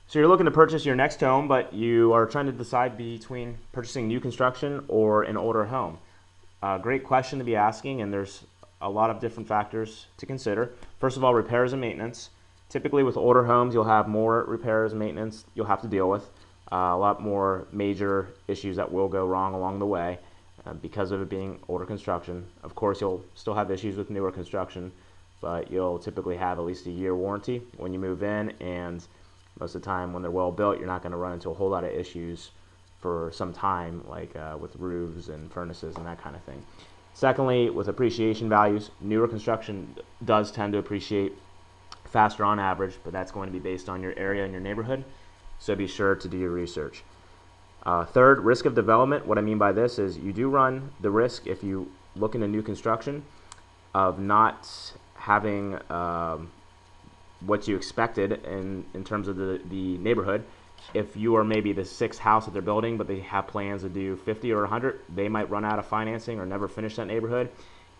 So you're looking to purchase your next home, but you are trying to decide between purchasing new construction or an older home. Great question to be asking, and there's a lot of different factors to consider. First of all, repairs and maintenance. Typically with older homes, you'll have more repairs and maintenance you'll have to deal with, a lot more major issues that will go wrong along the way because of it being older construction. Of course, you'll still have issues with newer construction, but you'll typically have at least a year warranty when you move in, and most of the time when they're well built, you're not going to run into a whole lot of issues for some time, like with roofs and furnaces and that kind of thing. Secondly, with appreciation values, newer construction does tend to appreciate faster on average, but that's going to be based on your area and your neighborhood, so be sure to do your research. Third, risk of development. What I mean by this is you do run the risk, if you look into new construction, of not having what you expected in terms of the neighborhood. If you are maybe the sixth house that they're building, but they have plans to do 50 or 100, they might run out of financing or never finish that neighborhood,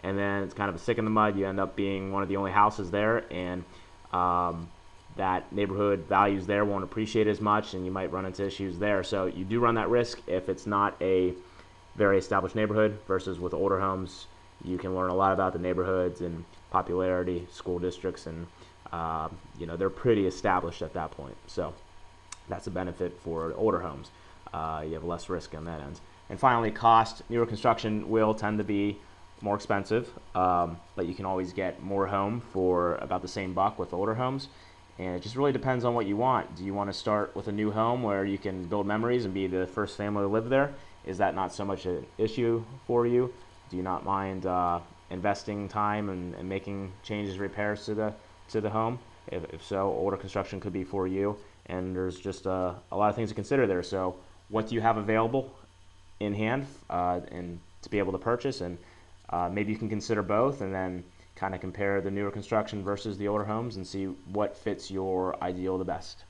and then it's kind of a stick in the mud. You end up being one of the only houses there, and that neighborhood values there won't appreciate as much, and you might run into issues there. So you do run that risk if it's not a very established neighborhood, versus with older homes, you can learn a lot about the neighborhoods and popularity, school districts, and they're pretty established at that point. So that's a benefit for older homes. You have less risk on that end. And finally, cost. Newer construction will tend to be more expensive, but you can always get more home for about the same buck with older homes. And it just really depends on what you want. Do you want to start with a new home where you can build memories and be the first family to live there? Is that not so much an issue for you? Do you not mind investing time and making changes, repairs to the home? If so, older construction could be for you. And there's just a lot of things to consider there. So what do you have available in hand and to be able to purchase? And maybe you can consider both, and then kind of compare the newer construction versus the older homes and see what fits your ideal the best.